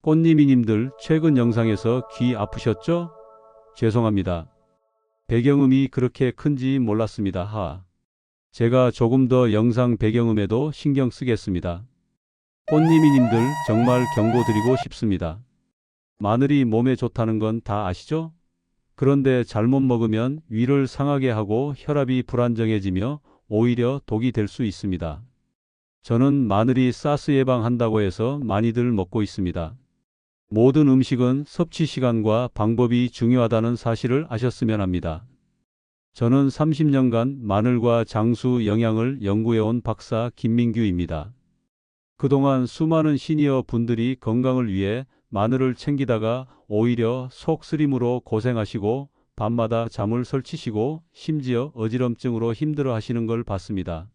꽃님이님들 최근 영상에서 귀 아프셨죠? 죄송합니다. 배경음이 그렇게 큰지 몰랐습니다. 제가 조금 더 영상 배경음에도 신경 쓰겠습니다. 꽃님이님들 정말 경고드리고 싶습니다. 마늘이 몸에 좋다는 건 다 아시죠? 그런데 잘못 먹으면 위를 상하게 하고 혈압이 불안정해지며 오히려 독이 될 수 있습니다. 저는 마늘이 가스 예방한다고 해서 많이들 먹고 있습니다. 모든 음식은 섭취 시간과 방법이 중요하다는 사실을 아셨으면 합니다. 저는 30년간 마늘과 장수 영양을 연구해온 박사 김민규입니다. 그동안 수많은 시니어 분들이 건강을 위해 마늘을 챙기다가 오히려 속 쓰림으로 고생하시고 밤마다 잠을 설치시고 심지어 어지럼증으로 힘들어 하시는 걸 봤습니다.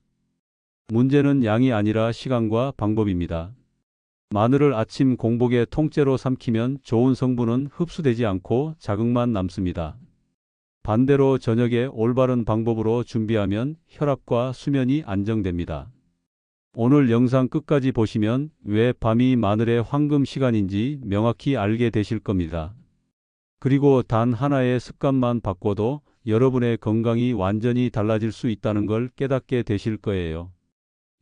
문제는 양이 아니라 시간과 방법입니다. 마늘을 아침 공복에 통째로 삼키면 좋은 성분은 흡수되지 않고 자극만 남습니다. 반대로 저녁에 올바른 방법으로 준비하면 혈압과 수면이 안정됩니다. 오늘 영상 끝까지 보시면 왜 밤이 마늘의 황금 시간인지 명확히 알게 되실 겁니다. 그리고 단 하나의 습관만 바꿔도 여러분의 건강이 완전히 달라질 수 있다는 걸 깨닫게 되실 거예요.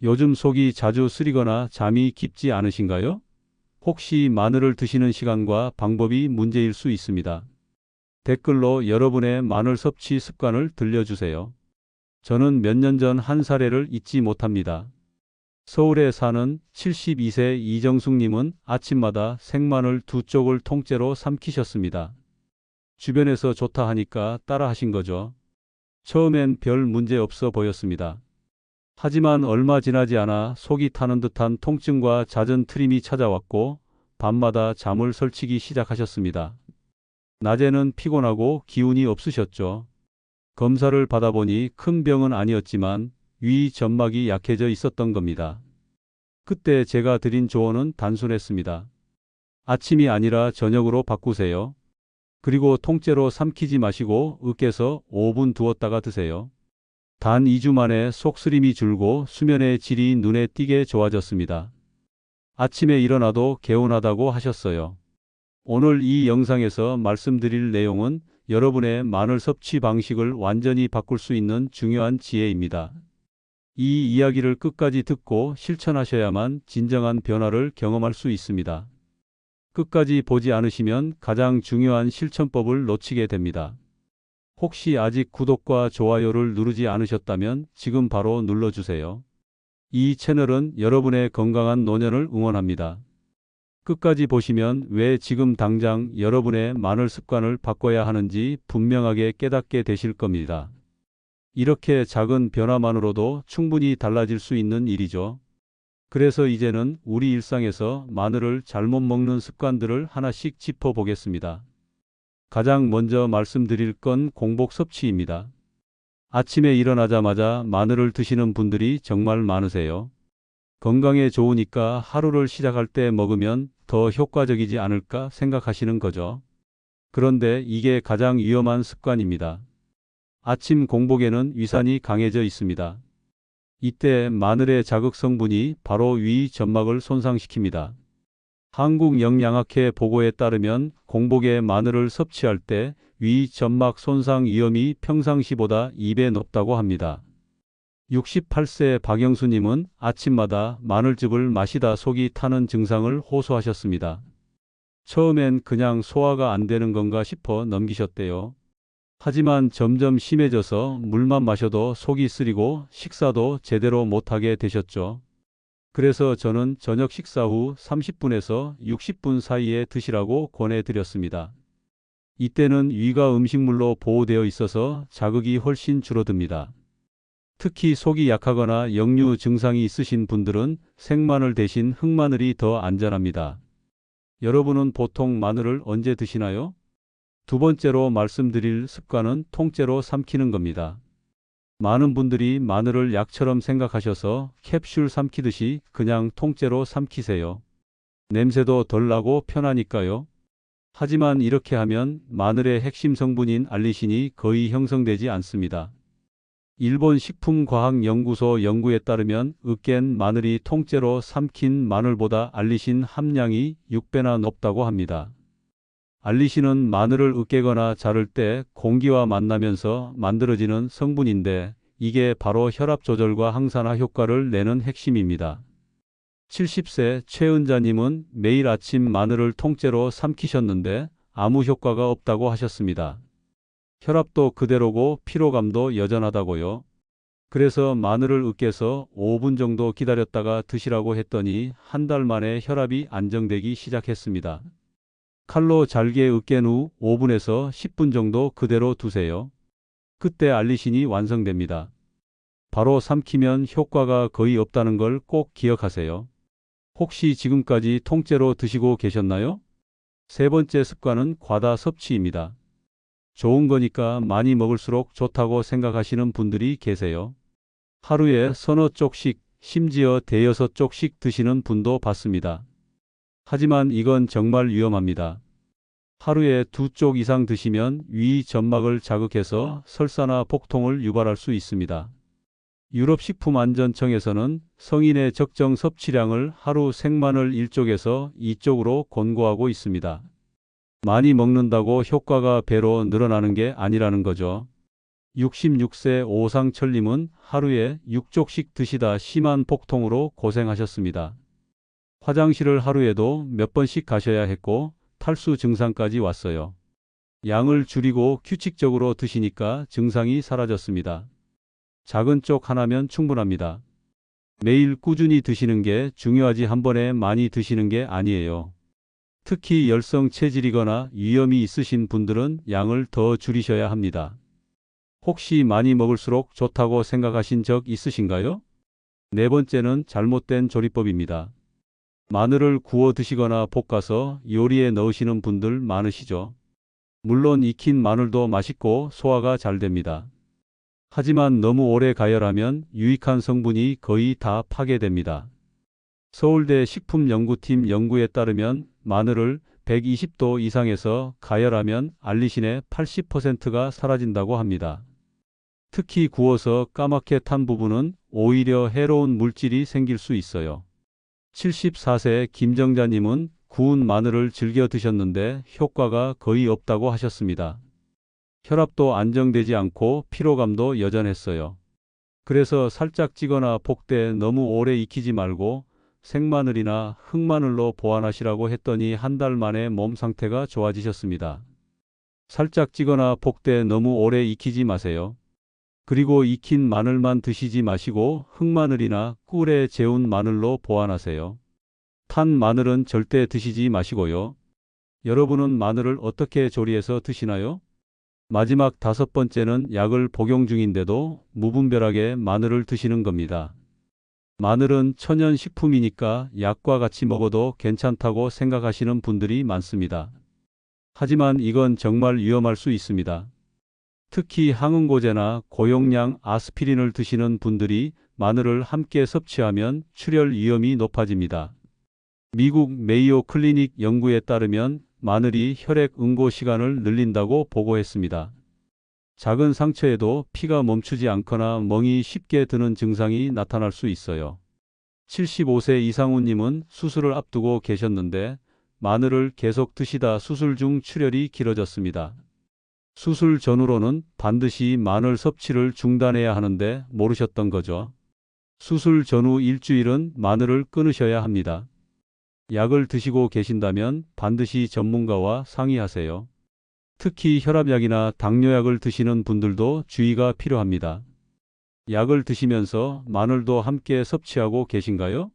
요즘 속이 자주 쓰리거나 잠이 깊지 않으신가요? 혹시 마늘을 드시는 시간과 방법이 문제일 수 있습니다. 댓글로 여러분의 마늘 섭취 습관을 들려주세요. 저는 몇 년 전 한 사례를 잊지 못합니다. 서울에 사는 72세 이정숙님은 아침마다 생마늘 2쪽을 통째로 삼키셨습니다. 주변에서 좋다 하니까 따라 하신 거죠. 처음엔 별 문제 없어 보였습니다. 하지만 얼마 지나지 않아 속이 타는 듯한 통증과 잦은 트림이 찾아왔고 밤마다 잠을 설치기 시작하셨습니다. 낮에는 피곤하고 기운이 없으셨죠. 검사를 받아보니 큰 병은 아니었지만 위 점막이 약해져 있었던 겁니다. 그때 제가 드린 조언은 단순했습니다. 아침이 아니라 저녁으로 바꾸세요. 그리고 통째로 삼키지 마시고 으깨서 5분 두었다가 드세요. 단 2주 만에 속쓰림이 줄고 수면의 질이 눈에 띄게 좋아졌습니다. 아침에 일어나도 개운하다고 하셨어요. 오늘 이 영상에서 말씀드릴 내용은 여러분의 마늘 섭취 방식을 완전히 바꿀 수 있는 중요한 지혜입니다. 이 이야기를 끝까지 듣고 실천하셔야만 진정한 변화를 경험할 수 있습니다. 끝까지 보지 않으시면 가장 중요한 실천법을 놓치게 됩니다. 혹시 아직 구독과 좋아요를 누르지 않으셨다면 지금 바로 눌러주세요. 이 채널은 여러분의 건강한 노년을 응원합니다. 끝까지 보시면 왜 지금 당장 여러분의 마늘 습관을 바꿔야 하는지 분명하게 깨닫게 되실 겁니다. 이렇게 작은 변화만으로도 충분히 달라질 수 있는 일이죠. 그래서 이제는 우리 일상에서 마늘을 잘못 먹는 습관들을 하나씩 짚어보겠습니다. 가장 먼저 말씀드릴 건 공복 섭취입니다. 아침에 일어나자마자 마늘을 드시는 분들이 정말 많으세요. 건강에 좋으니까 하루를 시작할 때 먹으면 더 효과적이지 않을까 생각하시는 거죠. 그런데 이게 가장 위험한 습관입니다. 아침 공복에는 위산이 강해져 있습니다. 이때 마늘의 자극 성분이 바로 위 점막을 손상시킵니다. 한국영양학회 보고에 따르면 공복에 마늘을 섭취할 때 위 점막 손상 위험이 평상시보다 2배 높다고 합니다. 68세 박영수님은 아침마다 마늘즙을 마시다 속이 타는 증상을 호소하셨습니다. 처음엔 그냥 소화가 안 되는 건가 싶어 넘기셨대요. 하지만 점점 심해져서 물만 마셔도 속이 쓰리고 식사도 제대로 못하게 되셨죠. 그래서 저는 저녁 식사 후 30분에서 60분 사이에 드시라고 권해드렸습니다. 이때는 위가 음식물로 보호되어 있어서 자극이 훨씬 줄어듭니다. 특히 속이 약하거나 역류 증상이 있으신 분들은 생마늘 대신 흑마늘이 더 안전합니다. 여러분은 보통 마늘을 언제 드시나요? 두 번째로 말씀드릴 습관은 통째로 삼키는 겁니다. 많은 분들이 마늘을 약처럼 생각하셔서 캡슐 삼키듯이 그냥 통째로 삼키세요. 냄새도 덜 나고 편하니까요. 하지만 이렇게 하면 마늘의 핵심 성분인 알리신이 거의 형성되지 않습니다. 일본 식품과학연구소 연구에 따르면 으깬 마늘이 통째로 삼킨 마늘보다 알리신 함량이 6배나 높다고 합니다. 알리신은 마늘을 으깨거나 자를 때 공기와 만나면서 만들어지는 성분인데 이게 바로 혈압 조절과 항산화 효과를 내는 핵심입니다. 70세 최은자님은 매일 아침 마늘을 통째로 삼키셨는데 아무 효과가 없다고 하셨습니다. 혈압도 그대로고 피로감도 여전하다고요. 그래서 마늘을 으깨서 5분 정도 기다렸다가 드시라고 했더니 한 달 만에 혈압이 안정되기 시작했습니다. 칼로 잘게 으깬 후 5분에서 10분 정도 그대로 두세요. 그때 알리신이 완성됩니다. 바로 삼키면 효과가 거의 없다는 걸 꼭 기억하세요. 혹시 지금까지 통째로 드시고 계셨나요? 세 번째 습관은 과다 섭취입니다. 좋은 거니까 많이 먹을수록 좋다고 생각하시는 분들이 계세요. 하루에 서너 쪽씩, 심지어 대여섯 쪽씩 드시는 분도 봤습니다. 하지만 이건 정말 위험합니다. 하루에 2쪽 이상 드시면 위 점막을 자극해서 설사나 복통을 유발할 수 있습니다. 유럽식품안전청에서는 성인의 적정 섭취량을 하루 생마늘 1쪽에서 2쪽으로 권고하고 있습니다. 많이 먹는다고 효과가 배로 늘어나는 게 아니라는 거죠. 66세 오상철님은 하루에 6쪽씩 드시다 심한 복통으로 고생하셨습니다. 화장실을 하루에도 몇 번씩 가셔야 했고 탈수 증상까지 왔어요. 양을 줄이고 규칙적으로 드시니까 증상이 사라졌습니다. 작은 쪽 하나면 충분합니다. 매일 꾸준히 드시는 게 중요하지 한 번에 많이 드시는 게 아니에요. 특히 열성 체질이거나 위험이 있으신 분들은 양을 더 줄이셔야 합니다. 혹시 많이 먹을수록 좋다고 생각하신 적 있으신가요? 네 번째는 잘못된 조리법입니다. 마늘을 구워 드시거나 볶아서 요리에 넣으시는 분들 많으시죠? 물론 익힌 마늘도 맛있고 소화가 잘 됩니다. 하지만 너무 오래 가열하면 유익한 성분이 거의 다 파괴됩니다. 서울대 식품연구팀 연구에 따르면 마늘을 120도 이상에서 가열하면 알리신의 80%가 사라진다고 합니다. 특히 구워서 까맣게 탄 부분은 오히려 해로운 물질이 생길 수 있어요. 74세 김정자님은 구운 마늘을 즐겨 드셨는데 효과가 거의 없다고 하셨습니다. 혈압도 안정되지 않고 피로감도 여전했어요. 그래서 살짝 찌거나 볶되 너무 오래 익히지 말고 생마늘이나 흑마늘로 보완하시라고 했더니 한 달 만에 몸 상태가 좋아지셨습니다. 살짝 찌거나 볶되 너무 오래 익히지 마세요. 그리고 익힌 마늘만 드시지 마시고 흑마늘이나 꿀에 재운 마늘로 보완하세요. 탄 마늘은 절대 드시지 마시고요. 여러분은 마늘을 어떻게 조리해서 드시나요? 마지막 5번째는 약을 복용 중인데도 무분별하게 마늘을 드시는 겁니다. 마늘은 천연식품이니까 약과 같이 먹어도 괜찮다고 생각하시는 분들이 많습니다. 하지만 이건 정말 위험할 수 있습니다. 특히 항응고제나 고용량 아스피린을 드시는 분들이 마늘을 함께 섭취하면 출혈 위험이 높아집니다. 미국 메이오 클리닉 연구에 따르면 마늘이 혈액 응고 시간을 늘린다고 보고했습니다. 작은 상처에도 피가 멈추지 않거나 멍이 쉽게 드는 증상이 나타날 수 있어요. 75세 이상우님은 수술을 앞두고 계셨는데 마늘을 계속 드시다 수술 중 출혈이 길어졌습니다. 수술 전후로는 반드시 마늘 섭취를 중단해야 하는데 모르셨던 거죠. 수술 전후 일주일은 마늘을 끊으셔야 합니다. 약을 드시고 계신다면 반드시 전문가와 상의하세요. 특히 혈압약이나 당뇨약을 드시는 분들도 주의가 필요합니다. 약을 드시면서 마늘도 함께 섭취하고 계신가요?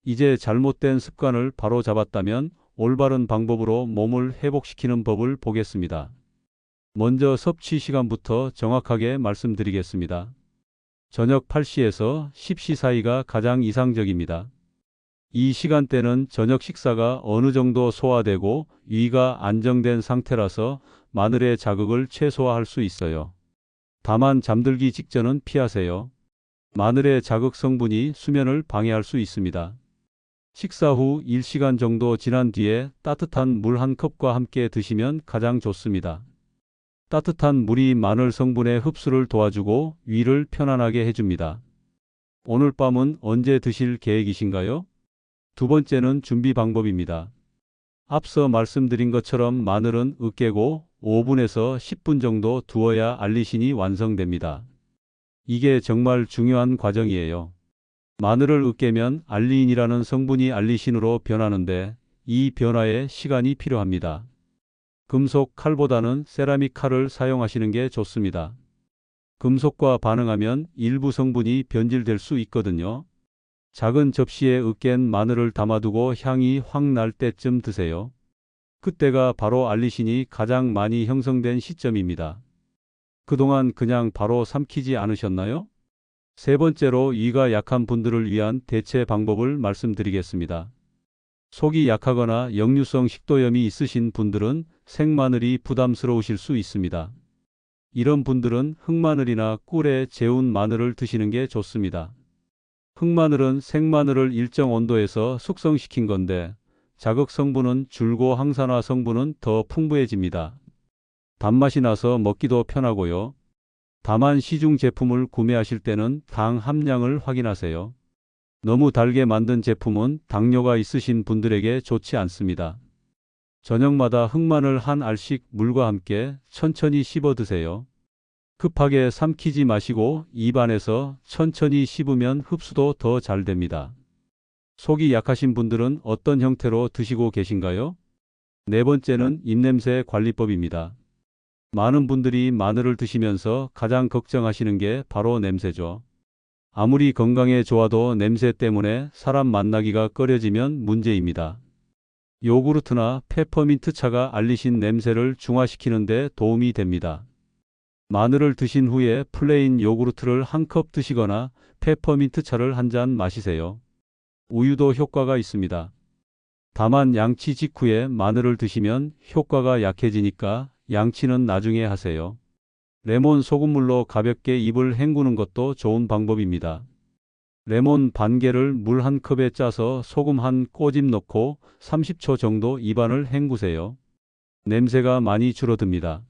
이제 잘못된 습관을 바로 잡았다면 올바른 방법으로 몸을 회복시키는 법을 보겠습니다. 먼저 섭취 시간부터 정확하게 말씀드리겠습니다. 저녁 8시에서 10시 사이가 가장 이상적입니다. 이 시간대는 저녁 식사가 어느 정도 소화되고 위가 안정된 상태라서 마늘의 자극을 최소화할 수 있어요. 다만 잠들기 직전은 피하세요. 마늘의 자극 성분이 수면을 방해할 수 있습니다. 식사 후 1시간 정도 지난 뒤에 따뜻한 물 한 컵과 함께 드시면 가장 좋습니다. 따뜻한 물이 마늘 성분의 흡수를 도와주고 위를 편안하게 해줍니다. 오늘 밤은 언제 드실 계획이신가요? 두 번째는 준비 방법입니다. 앞서 말씀드린 것처럼 마늘은 으깨고 5분에서 10분 정도 두어야 알리신이 완성됩니다. 이게 정말 중요한 과정이에요. 마늘을 으깨면 알리인이라는 성분이 알리신으로 변하는데 이 변화에 시간이 필요합니다. 금속 칼보다는 세라믹 칼을 사용하시는 게 좋습니다. 금속과 반응하면 일부 성분이 변질될 수 있거든요. 작은 접시에 으깬 마늘을 담아두고 향이 확 날 때쯤 드세요. 그때가 바로 알리신이 가장 많이 형성된 시점입니다. 그동안 그냥 바로 삼키지 않으셨나요? 세 번째로 위가 약한 분들을 위한 대체 방법을 말씀드리겠습니다. 속이 약하거나 역류성 식도염이 있으신 분들은 생마늘이 부담스러우실 수 있습니다. 이런 분들은 흑마늘이나 꿀에 재운 마늘을 드시는 게 좋습니다. 흑마늘은 생마늘을 일정 온도에서 숙성시킨 건데 자극 성분은 줄고 항산화 성분은 더 풍부해집니다. 단맛이 나서 먹기도 편하고요. 다만 시중 제품을 구매하실 때는 당 함량을 확인하세요. 너무 달게 만든 제품은 당뇨가 있으신 분들에게 좋지 않습니다. 저녁마다 흑마늘 한 알씩 물과 함께 천천히 씹어 드세요. 급하게 삼키지 마시고 입안에서 천천히 씹으면 흡수도 더 잘 됩니다. 속이 약하신 분들은 어떤 형태로 드시고 계신가요? 네 번째는 입냄새 관리법입니다. 많은 분들이 마늘을 드시면서 가장 걱정하시는 게 바로 냄새죠. 아무리 건강에 좋아도 냄새 때문에 사람 만나기가 꺼려지면 문제입니다. 요구르트나 페퍼민트 차가 알리신 냄새를 중화시키는 데 도움이 됩니다. 마늘을 드신 후에 플레인 요구르트를 한 컵 드시거나 페퍼민트 차를 한 잔 마시세요. 우유도 효과가 있습니다. 다만 양치 직후에 마늘을 드시면 효과가 약해지니까 양치는 나중에 하세요. 레몬 소금물로 가볍게 입을 헹구는 것도 좋은 방법입니다. 레몬 반 개를 물 한 컵에 짜서 소금 한 꼬집 넣고 30초 정도 입안을 헹구세요. 냄새가 많이 줄어듭니다.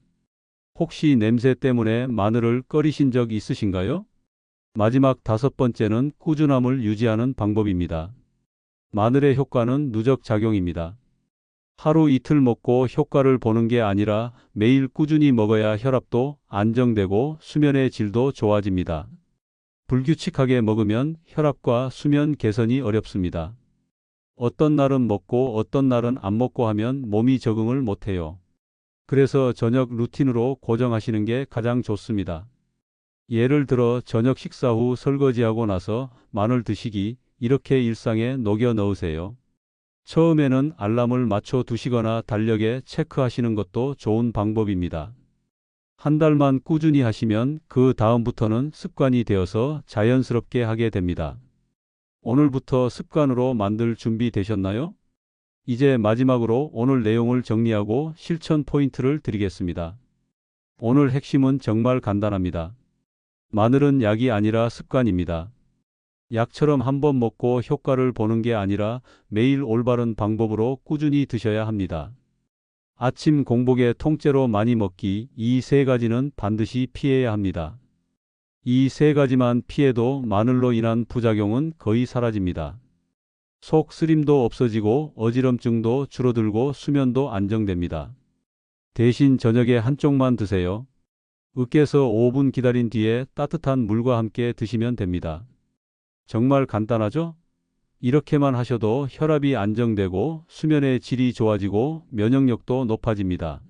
혹시 냄새 때문에 마늘을 끓이신 적 있으신가요? 마지막 다섯 번째는 꾸준함을 유지하는 방법입니다. 마늘의 효과는 누적 작용입니다. 하루 이틀 먹고 효과를 보는 게 아니라 매일 꾸준히 먹어야 혈압도 안정되고 수면의 질도 좋아집니다. 불규칙하게 먹으면 혈압과 수면 개선이 어렵습니다. 어떤 날은 먹고 어떤 날은 안 먹고 하면 몸이 적응을 못해요. 그래서 저녁 루틴으로 고정하시는 게 가장 좋습니다. 예를 들어 저녁 식사 후 설거지하고 나서 마늘 드시기, 이렇게 일상에 녹여 넣으세요. 처음에는 알람을 맞춰 두시거나 달력에 체크하시는 것도 좋은 방법입니다. 한 달만 꾸준히 하시면 그 다음부터는 습관이 되어서 자연스럽게 하게 됩니다. 오늘부터 습관으로 만들 준비 되셨나요? 이제 마지막으로 오늘 내용을 정리하고 실천 포인트를 드리겠습니다. 오늘 핵심은 정말 간단합니다. 마늘은 약이 아니라 습관입니다. 약처럼 한번 먹고 효과를 보는 게 아니라 매일 올바른 방법으로 꾸준히 드셔야 합니다. 아침 공복에 통째로 많이 먹기, 이 세 가지는 반드시 피해야 합니다. 이 세 가지만 피해도 마늘로 인한 부작용은 거의 사라집니다. 속 쓰림도 없어지고 어지럼증도 줄어들고 수면도 안정됩니다. 대신 저녁에 한쪽만 드세요. 으깨서 5분 기다린 뒤에 따뜻한 물과 함께 드시면 됩니다. 정말 간단하죠? 이렇게만 하셔도 혈압이 안정되고 수면의 질이 좋아지고 면역력도 높아집니다.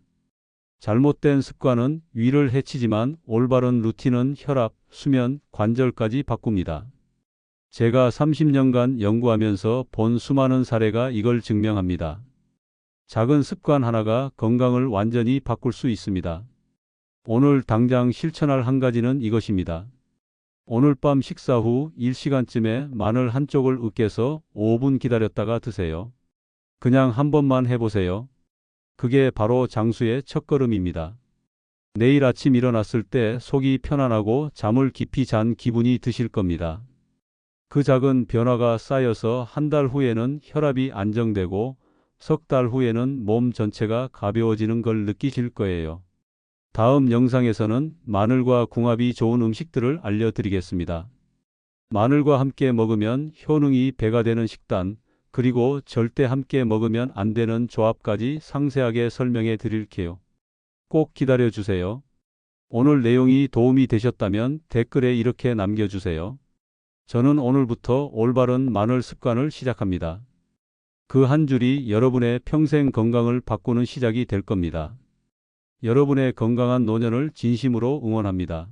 잘못된 습관은 위를 해치지만 올바른 루틴은 혈압, 수면, 관절까지 바꿉니다. 제가 30년간 연구하면서 본 수많은 사례가 이걸 증명합니다. 작은 습관 하나가 건강을 완전히 바꿀 수 있습니다. 오늘 당장 실천할 한 가지는 이것입니다. 오늘 밤 식사 후 1시간쯤에 마늘 한쪽을 으깨서 5분 기다렸다가 드세요. 그냥 한 번만 해보세요. 그게 바로 장수의 첫걸음입니다. 내일 아침 일어났을 때 속이 편안하고 잠을 깊이 잔 기분이 드실 겁니다. 그 작은 변화가 쌓여서 한 달 후에는 혈압이 안정되고 석 달 후에는 몸 전체가 가벼워지는 걸 느끼실 거예요. 다음 영상에서는 마늘과 궁합이 좋은 음식들을 알려드리겠습니다. 마늘과 함께 먹으면 효능이 배가 되는 식단, 그리고 절대 함께 먹으면 안 되는 조합까지 상세하게 설명해 드릴게요. 꼭 기다려 주세요. 오늘 내용이 도움이 되셨다면 댓글에 이렇게 남겨주세요. 저는 오늘부터 올바른 마늘 습관을 시작합니다. 그 한 줄이 여러분의 평생 건강을 바꾸는 시작이 될 겁니다. 여러분의 건강한 노년을 진심으로 응원합니다.